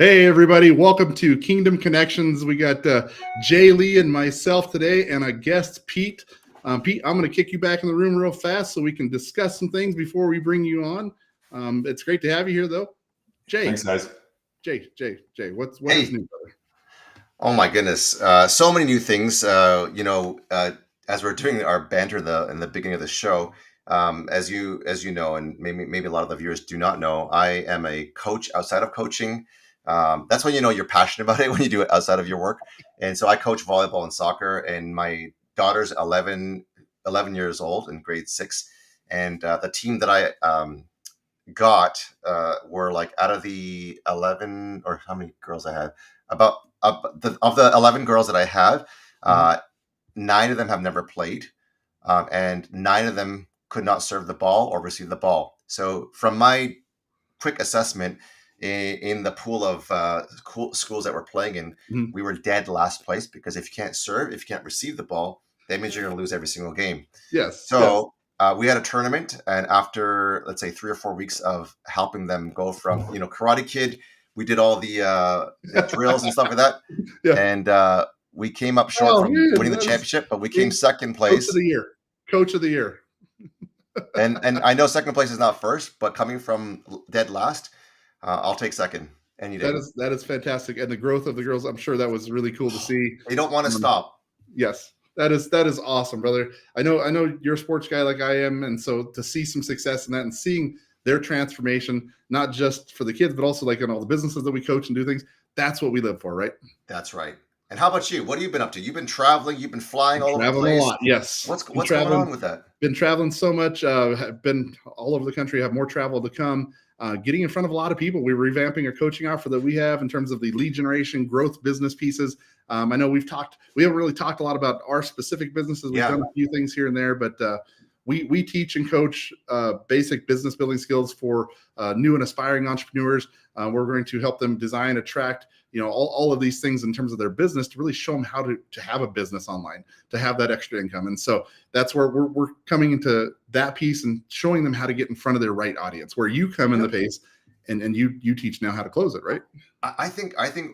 Hey, everybody. Welcome to Kingdom Connections. We got Jay Lee and myself today and a guest, Pete. Pete, I'm going to kick you back in the room real fast so we can discuss some things before we bring you on. It's great to have you here, though. Jay. Thanks, guys. Jay, what Hey, is new, brother? oh my goodness, so many new things. As we're doing our banter in the beginning of the show, as you know, and maybe a lot of the viewers do not know, I am a coach outside of coaching. That's when you know you're passionate about it when you do it outside of your work. And so I coach volleyball and soccer, and my daughter's 11 years old in grade 6, and the team that I got were like out of the 11, or how many girls I had, about of the 11 girls that I have, uh, 9 of them have never played, and 9 of them could not serve the ball or receive the ball. So from my quick assessment in the pool of schools that we're playing in, Mhm. we were dead last place, because if you can't serve, if you can't receive the ball, that means you're going to lose every single game. Yes. So we had a tournament, and after, let's say, 3 or 4 weeks of helping them go from, Karate Kid, we did all the drills and stuff like that, Yeah. and we came up short Oh, from man. winning the That is championship, but we came second Coach of place. the Year. Coach of the Year. And I know second place is not first, but coming from dead last, I'll take second any day. That is fantastic. And the growth of the girls, I'm sure that was really cool to see. They don't want to Um, stop. Yes, that is awesome, brother. I know you're a sports guy like I am, and so to see some success in that and seeing their transformation, not just for the kids, but also like in all the businesses that we coach and do things, that's what we live for, right? That's right. And how about you? What have you been up to? You've been traveling. You've been flying Been all over the traveling a place. lot, yes. What's going on with that? Been traveling so much. Have been all over the country. Have more travel to come. Getting in front of a lot of people. We're revamping our coaching offer that we have in terms of the lead generation, growth business pieces. I know we haven't really talked a lot about our specific businesses. We've Yeah. done a few things here and there, but we teach and coach basic business building skills for new and aspiring entrepreneurs. We're going to help them design, attract, all of these things in terms of their business to really show them how to have a business online, to have that extra income. And so that's where we're coming into that piece and showing them how to get in front of their right audience, where you come in the pace and you teach now how to close it, right? I think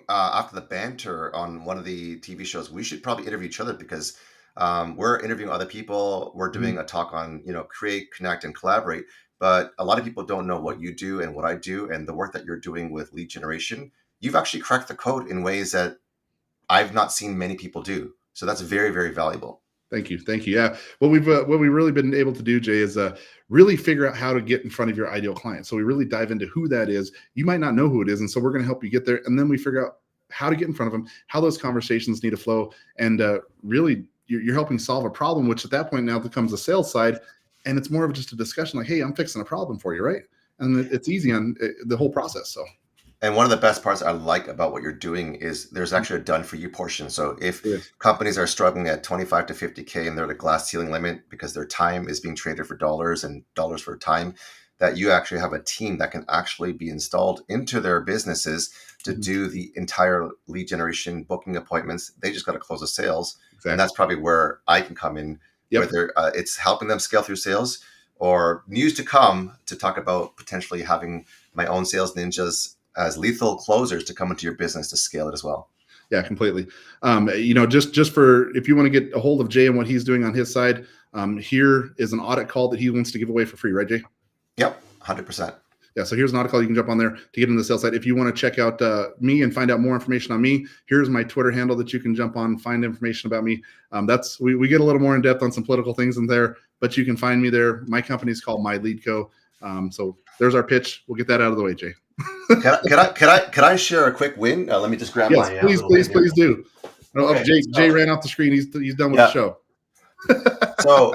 after the banter on one of the TV shows, we should probably interview each other, because we're interviewing other people. We're doing a talk on, create, connect, and collaborate. But a lot of people don't know what you do and what I do, and the work that you're doing with lead generation. You've actually cracked the code in ways that I've not seen many people do. So that's very, very valuable. Thank you. Yeah. What we've really been able to do, Jay, is really figure out how to get in front of your ideal client. So we really dive into who that is. You might not know who it is, and so we're going to help you get there. And then we figure out how to get in front of them, how those conversations need to flow, and really you're helping solve a problem, which at that point now becomes a sales side, and it's more of just a discussion like, hey, I'm fixing a problem for you, right? And it's easy on the whole process. So. And one of the best parts I like about what you're doing is there's actually a done for you portion. So if Yes. companies are struggling at 25 to 50K and they're at a glass ceiling limit because their time is being traded for dollars and dollars for time, that you actually have a team that can actually be installed into their businesses to do the entire lead generation, booking appointments. They just got to close the sales. Exactly. And that's probably where I can come in, whether it's helping them scale through sales, or news to come to talk about potentially having my own sales ninjas as lethal closers to come into your business to scale it as well. Yeah, completely. Just for, if you want to get a hold of Jay and what he's doing on his side, here is an audit call that he wants to give away for free, right, Jay? Yep, 100%. Yeah, so here's an audit call. You can jump on there to get into the sales side. If you want to check out me and find out more information on me, here's my Twitter handle that you can jump on, find information about me. We get a little more in depth on some political things in there, but you can find me there. My company is called My Lead Co. So there's our pitch. We'll get that out of the way, Jay. Can I share a quick win? Let me just grab yes, my. Please do. Okay, Jay ran off the screen. He's done with the show. So,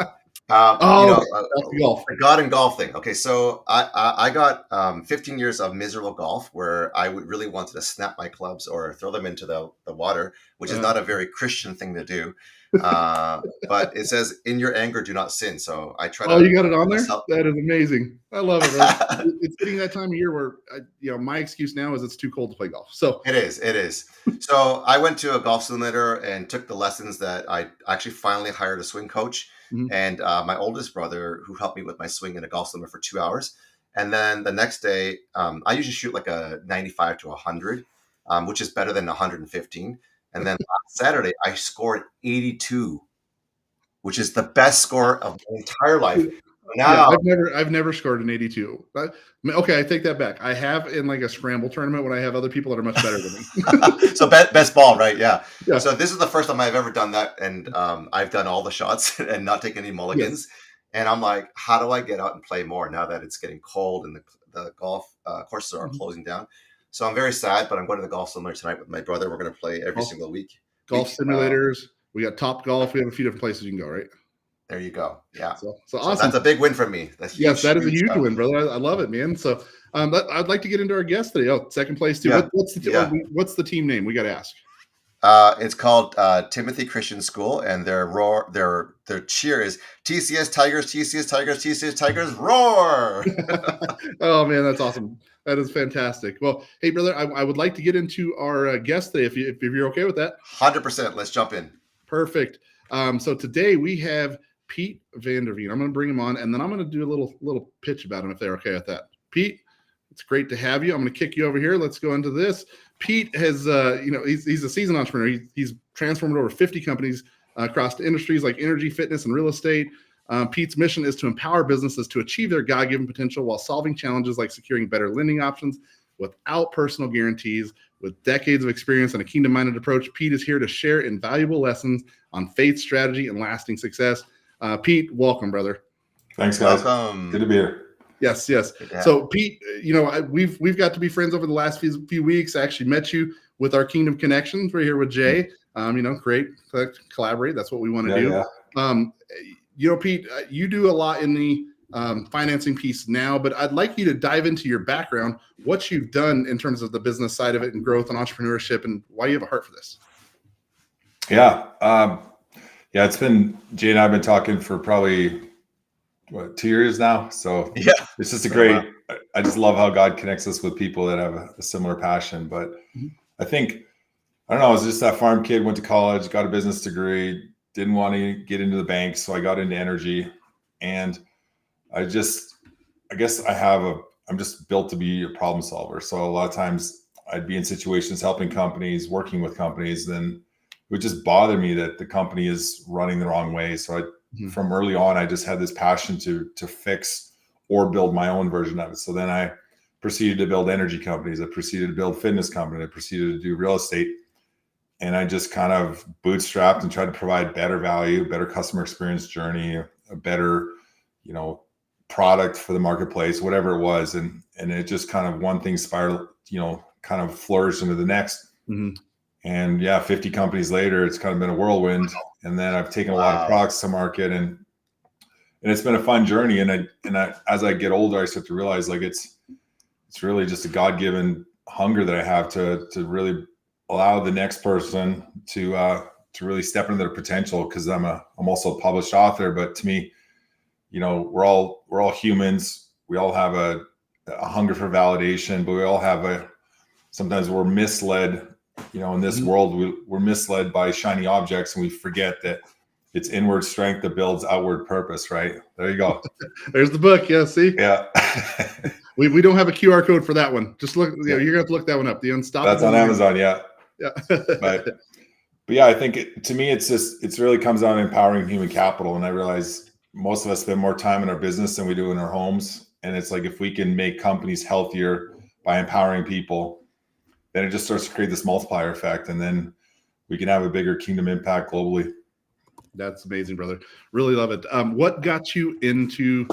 golf. The God and golf thing. Okay, so I got 15 years of miserable golf where I would really wanted to snap my clubs or throw them into the water, which is not a very Christian thing to do. But it says, "In your anger, do not sin." So I try to. Oh, you got it on there? That is amazing. I love it. Right? It's getting that time of year where, my excuse now is it's too cold to play golf. So it is. So I went to a golf simulator and took the lessons that I actually finally hired a swing coach. And my oldest brother, who helped me with my swing in a golf simulator for 2 hours. And then the next day, I usually shoot like a 95 to 100. which is better than 115. And then last Saturday, I scored 82, which is the best score of my entire life. Yeah, Now, I've never scored an 82. Okay, I take that back. I have in like a scramble tournament when I have other people that are much better than me. so best ball, right? Yeah. Yeah. So this is the first time I've ever done that, and I've done all the shots and not taken any mulligans. And I'm like, how do I get out and play more now that it's getting cold and the golf courses are closing down? So I'm very sad, but I'm going to the golf simulator tonight with my brother. We're going to play every single week. Golf simulators. We got Top Golf. We have a few different places you can go, right? There you go. Yeah. So awesome. That's a big win for me. That's huge, yes, that is a huge win, brother. I love it, man. So I'd like to get into our guest today. Oh, second place too. Yeah. What's the team name? We got to ask. It's called Timothy Christian School, and their cheer is TCS Tigers, TCS Tigers, TCS Tigers, roar! Oh man, that's awesome. That is fantastic. Well, hey brother, I would like to get into our guest today, if you're okay with that. 100%. Let's jump in. Perfect. So today we have Pete Vanderveen. I'm going to bring him on, and then I'm going to do a little pitch about him if they're okay with that. Pete, it's great to have you. I'm going to kick you over here. Let's go into this. Pete has, he's a seasoned entrepreneur. He's transformed over 50 companies across industries like energy, fitness, and real estate. Pete's mission is to empower businesses to achieve their God-given potential while solving challenges like securing better lending options without personal guarantees. With decades of experience and a kingdom-minded approach, Pete is here to share invaluable lessons on faith, strategy, and lasting success. Pete, welcome, brother. Thanks, guys. Welcome. Good to be here. Yes. So, Pete, we've got to be friends over the last few weeks. I actually met you with our Kingdom Connections. We're here with Jay. Great, collaborate. That's what we want to do. Yeah. Pete, you do a lot in the financing piece now, but I'd like you to dive into your background, what you've done in terms of the business side of it and growth and entrepreneurship, and why you have a heart for this. Yeah. It's been, Jay and I have been talking for probably 2 years now. So yeah, it's just I just love how God connects us with people that have a similar passion. But I think, I was just that farm kid, went to college, got a business degree, didn't want to get into the bank. So I got into energy, and I'm just built to be a problem solver. So a lot of times I'd be in situations helping companies, working with companies, then it would just bother me that the company is running the wrong way. So from early on, I just had this passion to fix or build my own version of it. So then I proceeded to build energy companies. I proceeded to build fitness companies. I proceeded to do real estate. And I just kind of bootstrapped and tried to provide better value, better customer experience journey, a better, product for the marketplace, whatever it was. And it just kind of one thing spiraled, kind of flourished into the next. And 50 companies later, it's kind of been a whirlwind. And then I've taken a lot of products to market, and it's been a fun journey. And I as I get older, I start to realize like it's really just a God-given hunger that I have to really allow the next person to really step into their potential. Cause I'm also a published author, but to me, we're all humans. We all have a hunger for validation, but we all have sometimes we're misled, in this world, we're misled by shiny objects, and we forget that it's inward strength that builds outward purpose, right? There you go. There's the book. Yeah. See? Yeah. we don't have a QR code for that one. Just look, you're going to have to look that one up. The Unstoppable. That's on Amazon. Yeah. Yeah. But yeah, I think to me, it's really comes down to empowering human capital. And I realize most of us spend more time in our business than we do in our homes. And it's like, if we can make companies healthier by empowering people, then it just starts to create this multiplier effect. And then we can have a bigger kingdom impact globally. That's amazing, brother. Really love it. What got you into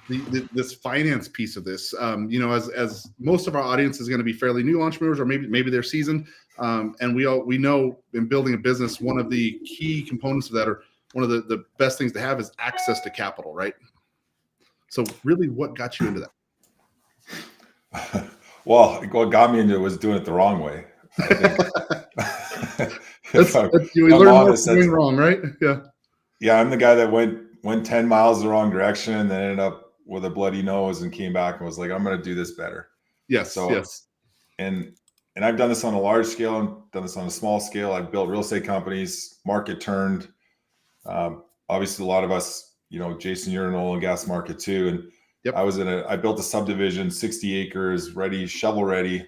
this finance piece of this? As most of our audience is going to be fairly new entrepreneurs, or maybe they're seasoned. And we know in building a business, one of the key components of that, or one of the best things to have, is access to capital, right? So really, what got you into that? Well, what got me into it was doing it the wrong way. We learn more from doing wrong, right? Yeah. Yeah, I'm the guy that went 10 miles the wrong direction and then ended up with a bloody nose and came back and was like, I'm going to do this better. Yes. So, yes. And I've done this on a large scale. I've done this on a small scale. I've built real estate companies, market turned. Obviously, a lot of us, Jason, you're in the oil and gas market too. And yep. I built a subdivision, 60 acres, ready, shovel ready.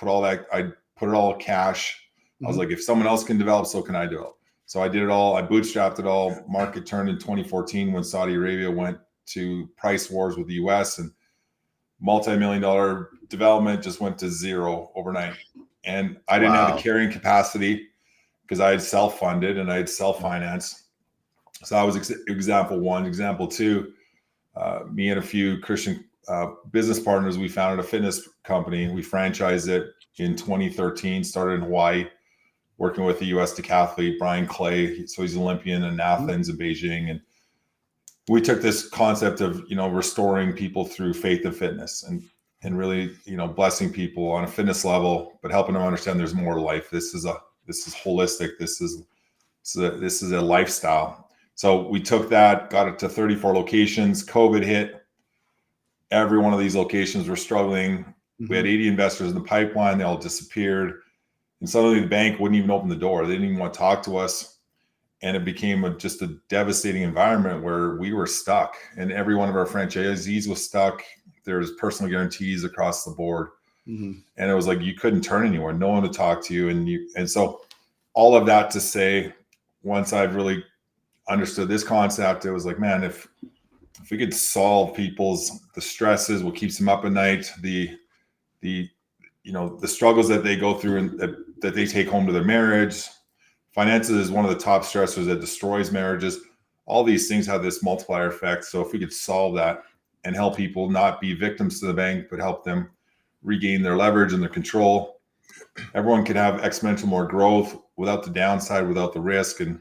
I put it all cash. I was Mhm. like, if someone else can develop, so can I develop. So I did it all. I bootstrapped it all. Market turned in 2014 when Saudi Arabia went to price wars with the US, and multi-million-dollar development just went to zero overnight. And I didn't have the Wow. carrying capacity because I had self-funded and I had self-financed. So that was example one. Example two, me and a few Christian business partners, we founded a fitness company. We franchised it in 2013, started in Hawaii, working with the US decathlete, Brian Clay. So he's Olympian in Athens and Beijing. And we took this concept of, restoring people through faith and fitness and really, blessing people on a fitness level, but helping them understand there's more to life. This is holistic. This is a lifestyle. So we took that, got it to 34 locations. COVID hit. Every one of these locations were struggling. We had 80 investors in the pipeline. They all disappeared. And suddenly the bank wouldn't even open the door. They didn't even want to talk to us. And it became just a devastating environment where we were stuck. And every one of our franchisees was stuck. There's personal guarantees across the board. And it was like you couldn't turn anywhere. No one to talk to you. And so all of that to say, once I've really understood this concept, it was like, man, if we could solve the stresses, what keeps them up at night, the struggles that they go through and that they take home to their marriage. Finances is one of the top stressors that destroys marriages. All these things have this multiplier effect. So if we could solve that and help people not be victims to the bank, but help them regain their leverage and their control, everyone can have exponential more growth without the downside, without the risk. And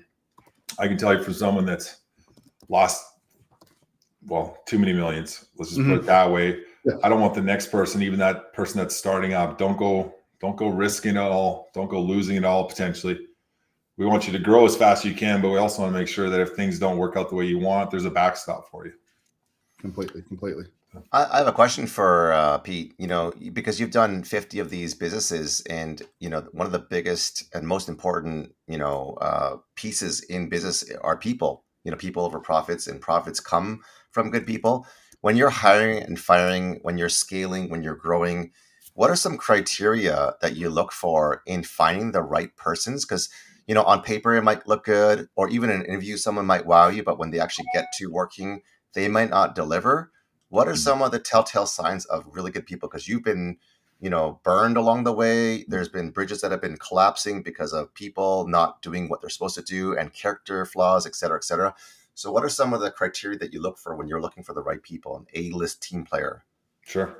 I can tell you, for someone that's lost, too many millions, let's just put it that way. Yeah. I don't want the next person, even that person that's starting up, don't go risking it all. Don't go losing it all potentially. We want you to grow as fast as you can, but we also want to make sure that if things don't work out the way you want, there's a backstop for you. Completely. I have a question for Pete, because you've done 50 of these businesses, and, one of the biggest and most important, pieces in business are people, people over profits, and profits come from good people. When you're hiring and firing, when you're scaling, when you're growing, what are some criteria that you look for in finding the right persons? Because, on paper, it might look good, or even in an interview, someone might wow you, but when they actually get to working, they might not deliver. What are some of the telltale signs of really good people? Because you've been, burned along the way. There's been bridges that have been collapsing because of people not doing what they're supposed to do, and character flaws, et cetera, et cetera. So what are some of the criteria that you look for when you're looking for the right people, an A-list team player? Sure.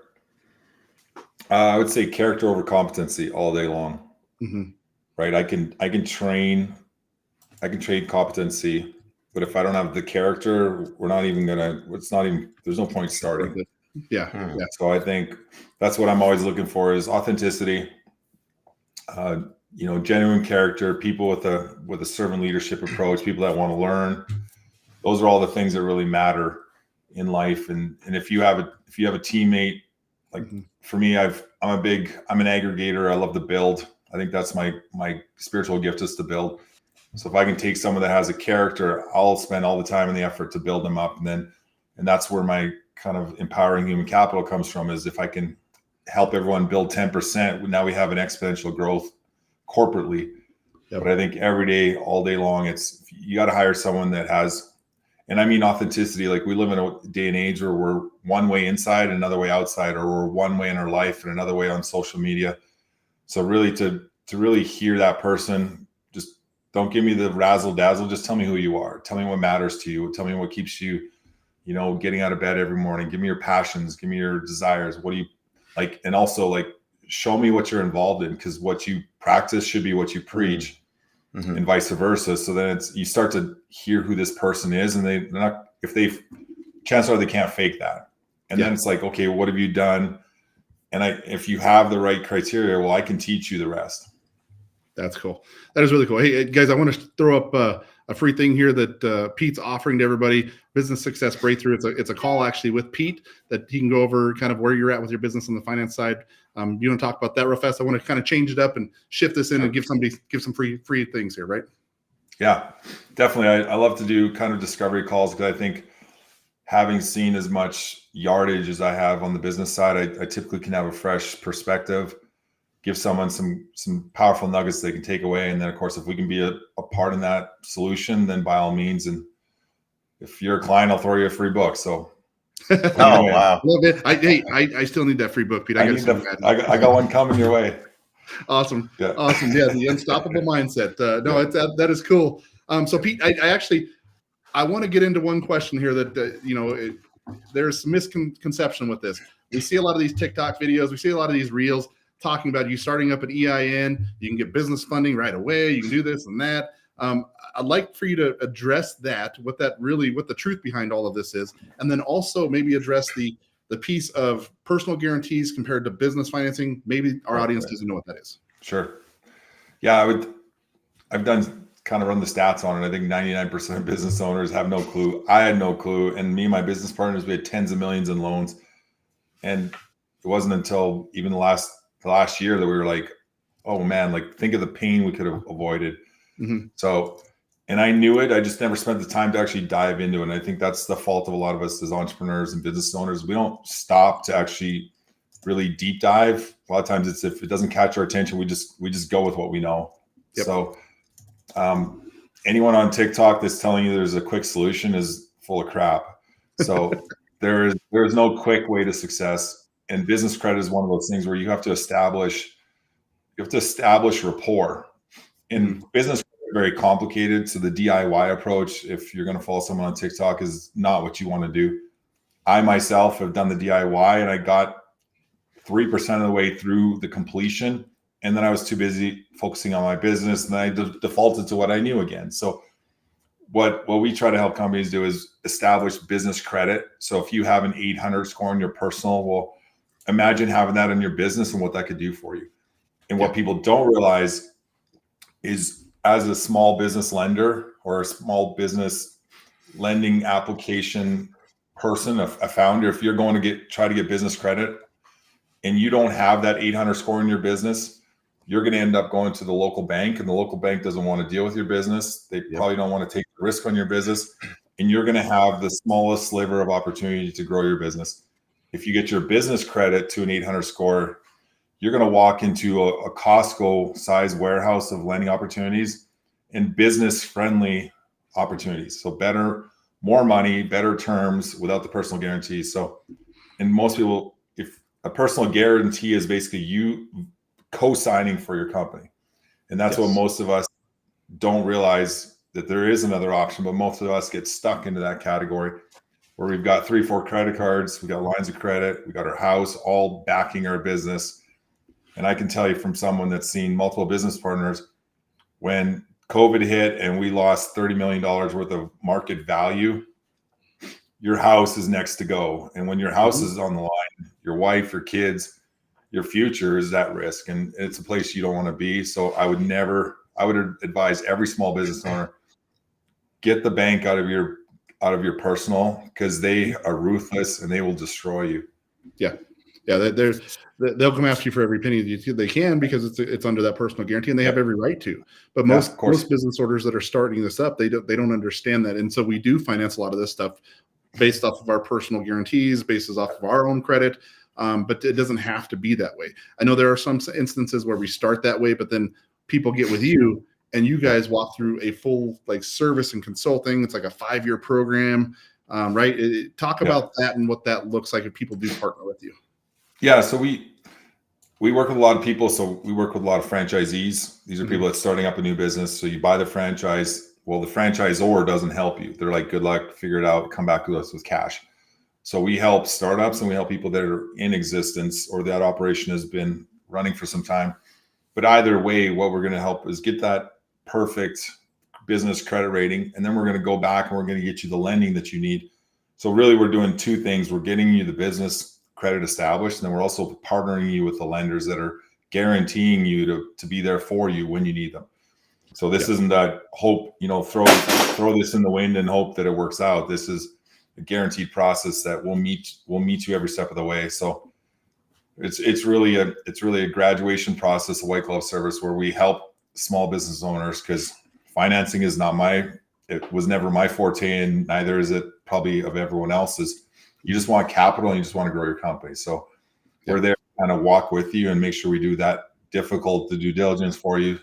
I would say character over competency all day long. Right? I can train competency, but if I don't have the character, there's no point starting. Yeah. So I think that's what I'm always looking for is authenticity, genuine character, people with a servant leadership approach, people that want to learn. Those are all the things that really matter in life. And if you have a teammate, like for me, I'm an aggregator. I love to build. I think that's my spiritual gift, is to build. So if I can take someone that has a character, I'll spend all the time and the effort to build them up. And that's where my kind of empowering human capital comes from, is if I can help everyone build 10%, now we have an exponential growth corporately. Yep. But I think every day, all day long, you got to hire someone that has, and I mean authenticity. Like, we live in a day and age where we're one way inside and another way outside, or we're one way in our life and another way on social media. So really to really hear that person, just don't give me the razzle dazzle. Just tell me who you are. Tell me what matters to you. Tell me what keeps you, getting out of bed every morning. Give me your passions. Give me your desires. What do you like? And also, like, show me what you're involved in, because what you practice should be what you preach, and vice versa. So then you start to hear who this person is, and they're not, chances are they can't fake that. And then it's like, okay, what have you done? And if you have the right criteria, well, I can teach you the rest. That's cool. That is really cool. Hey, guys, I want to throw up a free thing here that Pete's offering to everybody. Business Success Breakthrough. It's a call actually with Pete that he can go over kind of where you're at with your business on the finance side. You want to talk about that real fast? I want to kind of change it up and shift this in and give some free things here, right? Yeah, definitely. I love to do kind of discovery calls, because I think, having seen as much yardage as I have on the business side, I typically can have a fresh perspective. give someone some powerful nuggets they can take away. And then of course, if we can be a part in that solution, then by all means. And if you're a client, I'll throw you a free book. So Oh, wow. Love it. I still need that free book, Pete. I got one coming your way. Awesome. Yeah. Awesome. Yeah. The unstoppable mindset. No, that is cool. So Pete, I want to get into one question here that, there's some misconception with this. We see a lot of these TikTok videos. We see a lot of these reels talking about you starting up an EIN. You can get business funding right away. You can do this and that. I'd like for you to address that, what the truth behind all of this is. And then also maybe address the piece of personal guarantees compared to business financing. Maybe our audience doesn't know what that is. Sure. Yeah, I've kind of run the stats on it. I think 99% of business owners have no clue. I had no clue. And me and my business partners, we had tens of millions in loans. And it wasn't until even the last year that we were like, oh man, like think of the pain we could have avoided. Mm-hmm. So, and I knew it. I just never spent the time to actually dive into it. And I think that's the fault of a lot of us as entrepreneurs and business owners. We don't stop to actually really deep dive. A lot of times it's, if it doesn't catch our attention, we just go with what we know. Yep. So anyone on TikTok that's telling you there's a quick solution is full of crap. So there's no quick way to success. And business credit is one of those things where you have to establish rapport. In business, very complicated. So the DIY approach, if you're going to follow someone on TikTok, is not what you want to do. I myself have done the DIY and I got 3% of the way through the completion. And then I was too busy focusing on my business and then I defaulted to what I knew again. So what we try to help companies do is establish business credit. So if you have an 800 score on your personal, well, imagine having that in your business and what that could do for you. And what people don't realize is, as a small business lender or a small business lending application person, a founder, if you're going to try to get business credit and you don't have that 800 score in your business, you're going to end up going to the local bank, and the local bank doesn't want to deal with your business. They probably don't want to take the risk on your business, and you're going to have the smallest sliver of opportunity to grow your business. If you get your business credit to an 800 score, you're going to walk into a Costco size warehouse of lending opportunities and business friendly opportunities. So more money, better terms without the personal guarantees. So, and most people, if a personal guarantee is basically you co-signing for your company. And that's what most of us don't realize, that there is another option, but most of us get stuck into that category where we've got 3-4 credit cards, we got lines of credit, we got our house, all backing our business. And I can tell you from someone that's seen multiple business partners, when COVID hit and we lost $30 million worth of market value, your house is next to go. And when your house is on the line, your wife, your kids, your future is at risk. And it's a place you don't want to be. So I would advise every small business owner, get the bank out of your personal, because they are ruthless and they will destroy you. Yeah. Yeah, they'll come after you for every penny they can, because it's under that personal guarantee, and they have every right to. But most business owners that are starting this up, they don't understand that, and so we do finance a lot of this stuff based off of our personal guarantees, based off of our own credit. But it doesn't have to be that way. I know there are some instances where we start that way, but then people get with you, and you guys walk through a full service and consulting. It's like a 5-year program, right? Talk about that and what that looks like if people do partner with you. Yeah, so we work with a lot of people. So we work with a lot of franchisees. These are people that's starting up a new business. So you buy the franchise. Well, the franchisor doesn't help you. They're like, good luck, figure it out, come back to us with cash. So we help startups and we help people that are in existence or that operation has been running for some time. But either way, what we're going to help is get that perfect business credit rating. And then we're going to go back and we're going to get you the lending that you need. So really we're doing 2 things. We're getting you the business credit established, and then we're also partnering you with the lenders that are guaranteeing you to be there for you when you need them. So this isn't that hope, throw this in the wind and hope that it works out. This is a guaranteed process that will meet you every step of the way. So it's really a graduation process, a white glove service where we help small business owners, because financing is it was never my forte, and neither is it probably of everyone else's. You just want capital and you just want to grow your company. So we're there to kind of walk with you and make sure we do that difficult, the due diligence for you,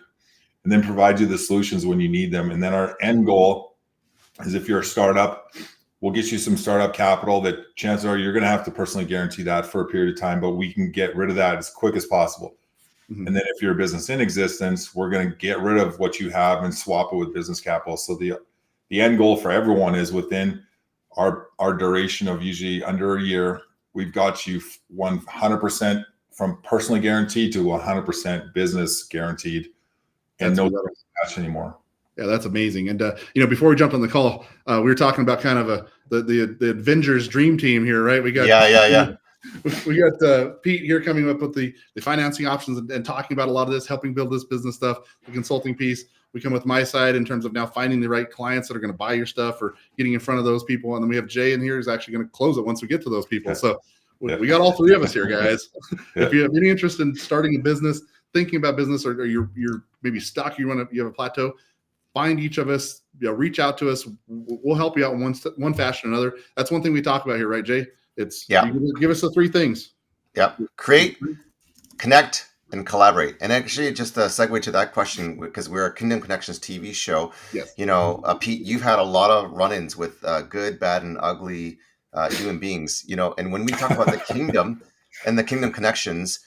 and then provide you the solutions when you need them. And then our end goal is, if you're a startup, we'll get you some startup capital that chances are you're going to have to personally guarantee that for a period of time, but we can get rid of that as quick as possible. And then if you're a business in existence, we're going to get rid of what you have and swap it with business capital. So the end goal for everyone is, within our duration of usually under a year, we've got you 100% from personally guaranteed to 100% business guaranteed, and no cash anymore. Yeah, that's amazing. And before we jumped on the call, we were talking about kind of the Avengers dream team here, right? We got we got Pete here coming up with the financing options and talking about a lot of this, helping build this business stuff, the consulting piece. We come with my side in terms of now finding the right clients that are going to buy your stuff or getting in front of those people. And then we have Jay in here who's actually going to close it once we get to those people. So we got all three of us here, guys. If you have any interest in starting a business, thinking about business, or you're maybe stuck, you have a plateau, find each of us, reach out to us. We'll help you out in one fashion or another. That's one thing we talk about here, right, Jay? It's give us the three things. Yep. Create, connect, and collaborate. And actually, just a segue to that question, because we're a Kingdom Connections TV show. Yes. Pete, you've had a lot of run-ins with good, bad, and ugly human beings. And when we talk about the kingdom and the Kingdom Connections,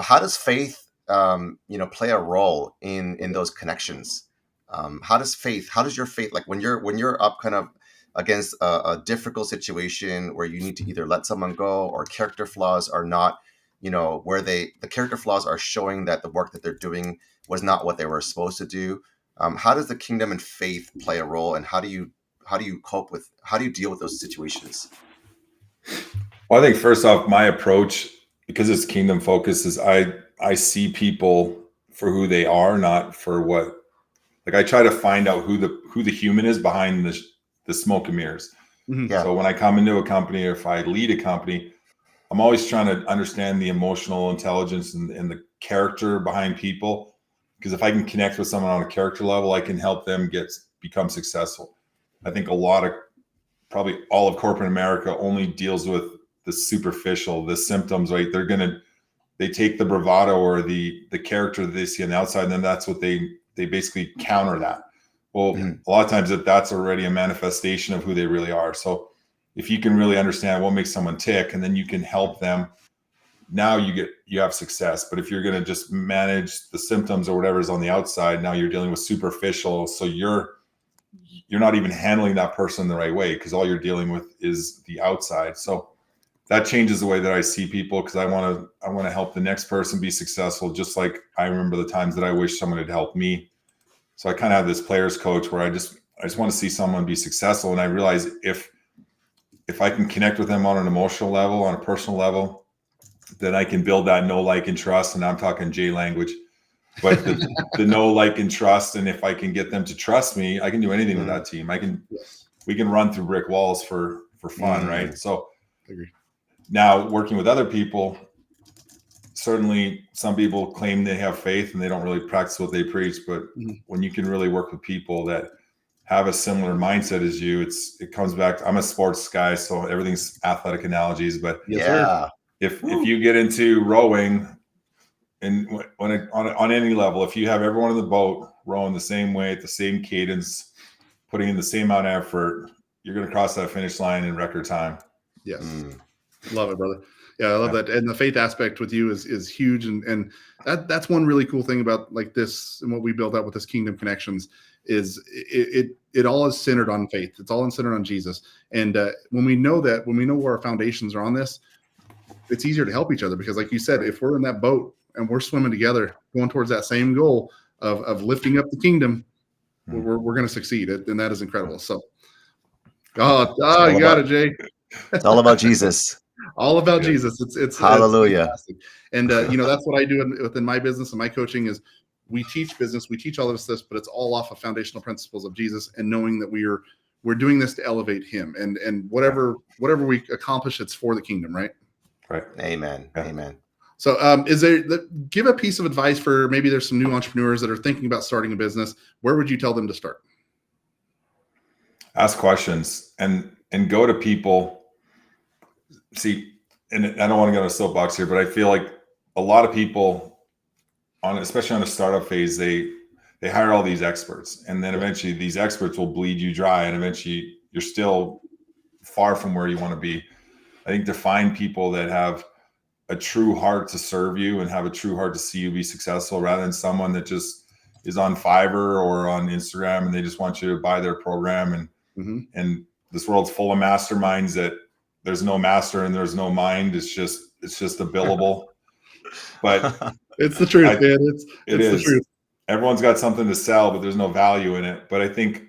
how does faith, play a role in those connections? How does your faith, like when you're up kind of against a difficult situation where you need to either let someone go, or character flaws are not, where the character flaws are showing that the work that they're doing was not what they were supposed to do. How does the kingdom and faith play a role, and how do you deal with those situations? Well, I think first off, my approach, because it's kingdom focused, is I see people for who they are, not for what. Like, I try to find out who the human is behind the smoke and mirrors. Yeah. So when I come into a company, or if I lead a company, I'm always trying to understand the emotional intelligence and the character behind people. Because if I can connect with someone on a character level, I can help them become successful. I think probably all of corporate America only deals with the superficial, the symptoms, right? They take the bravado or the character that they see on the outside, and then that's what they basically counter that. Well, a lot of times that's already a manifestation of who they really are. So if you can really understand what makes someone tick, and then you can help them, now you have success. But if you're going to just manage the symptoms or whatever is on the outside, now you're dealing with superficial. So you're not even handling that person the right way, because all you're dealing with is the outside. So that changes the way that I see people, because I want to help the next person be successful, just like I remember the times that I wish someone had helped me. So I kind of have this player's coach where I just want to see someone be successful, and I realize if I can connect with them on an emotional level, on a personal level, then I can build that know, like, and trust. And I'm talking J language, but the know, like, and trust. And if I can get them to trust me, I can do anything with that team. We can run through brick walls for fun, right? So now working with other people, certainly some people claim they have faith and they don't really practice what they preach. But when you can really work with people that have a similar mindset as you, it comes back to, I'm a sports guy, so everything's athletic analogies. But if you get into rowing, and on any level, if you have everyone in the boat rowing the same way at the same cadence, putting in the same amount of effort, you're going to cross that finish line in record time. Yes. Love it, brother. Yeah, I love that. And the faith aspect with you is huge. And that's one really cool thing about like this and what we built out with this Kingdom Connections is it all is centered on faith. It's all centered on Jesus. And when we know where our foundations are on this, it's easier to help each other, because like you said, if we're in that boat and we're swimming together, going towards that same goal of lifting up the kingdom, we're going to succeed. And that is incredible. So, you got it, Jay. It's all about Jesus. All about Jesus. It's hallelujah. It's and that's what I do within my business and my coaching is we teach business, we teach all of this, but it's all off of foundational principles of Jesus and knowing that we're doing this to elevate him, and whatever we accomplish, it's for the kingdom, right? Right. Amen. Yeah. Amen. So give a piece of advice for maybe there's some new entrepreneurs that are thinking about starting a business. Where would you tell them to start? Ask questions and go to people. See, and I don't want to go on a soapbox here, but I feel like a lot of people especially on a startup phase, they hire all these experts, and then eventually these experts will bleed you dry, and eventually you're still far from where you want to be. I think to find people that have a true heart to serve you and have a true heart to see you be successful, rather than someone that just is on Fiverr or on Instagram and they just want you to buy their program. And this world's full of masterminds that there's no master and there's no mind. It's just a billable. But it's the truth, man. It's the truth. Everyone's got something to sell, but there's no value in it. But I think,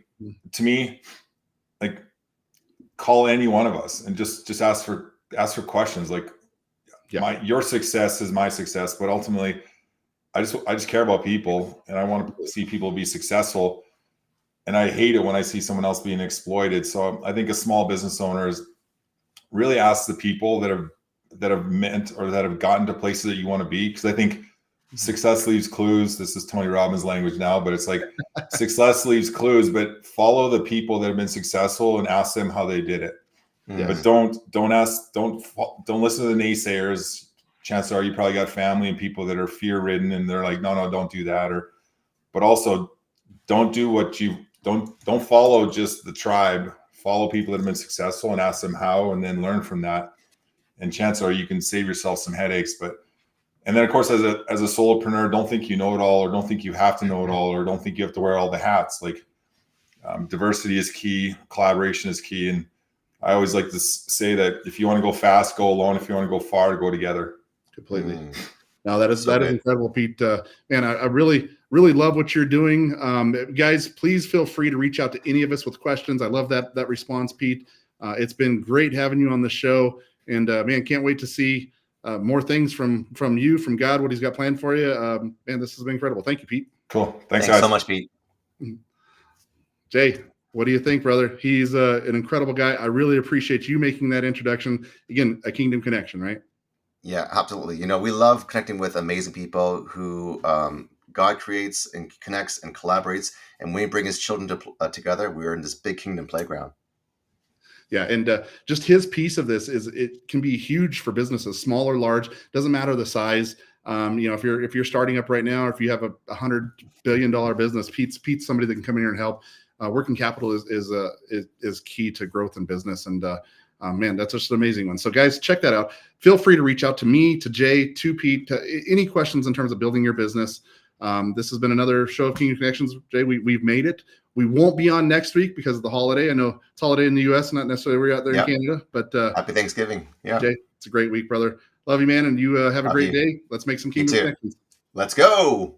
to me, like, call any one of us and just ask for questions. Like, your success is my success, but ultimately, I just care about people, and I want to see people be successful. And I hate it when I see someone else being exploited. So I think a small business owner is really ask the people that have meant or that have gotten to places that you want to be. Because I think success leaves clues. This is Tony Robbins language now, but it's like success leaves clues, but follow the people that have been successful and ask them how they did it. But don't listen to the naysayers. Chances are you probably got family and people that are fear-ridden and they're like, no, don't do that. But also don't follow just the tribe. Follow people that have been successful and ask them how, and then learn from that. And chances are you can save yourself some headaches. And then of course, as a solopreneur, don't think you know it all, or don't think you have to know it all, or don't think you have to wear all the hats. Like, diversity is key, collaboration is key. And I always like to say that if you want to go fast, go alone. If you want to go far, go together. Completely. Now that is incredible, Pete. Man, I really love what you're doing. Guys, please feel free to reach out to any of us with questions. I love that response, Pete. It's been great having you on the show, and man, can't wait to see more things from you, from God, what He's got planned for you. Man, this has been incredible. Thank you, Pete. Cool. Thanks guys. So much, Pete. Jay, what do you think, brother? He's an incredible guy. I really appreciate you making that introduction. Again, a kingdom connection, right? Yeah, absolutely. We love connecting with amazing people who God creates and connects and collaborates. And when we bring His children together, we're in this big kingdom playground. Yeah, and just his piece of this is it can be huge for businesses, small or large, doesn't matter the size. If you're starting up right now, or if you have a $100 billion business, Pete's somebody that can come in here and help. Working capital is key to growth in business, and man, that's just an amazing one. So guys, check that out. Feel free to reach out to me, to Jay, to Pete, to any questions in terms of building your business. This has been another show of Kingdom Connections. Jay, we've made it. We won't be on next week because of the holiday. I know it's holiday in the U.S., not necessarily we're out there in Canada. But happy Thanksgiving. Yeah, Jay, it's a great week, brother. Love you, man, and you have a great day. Let's make some Kingdom Connections. Let's go.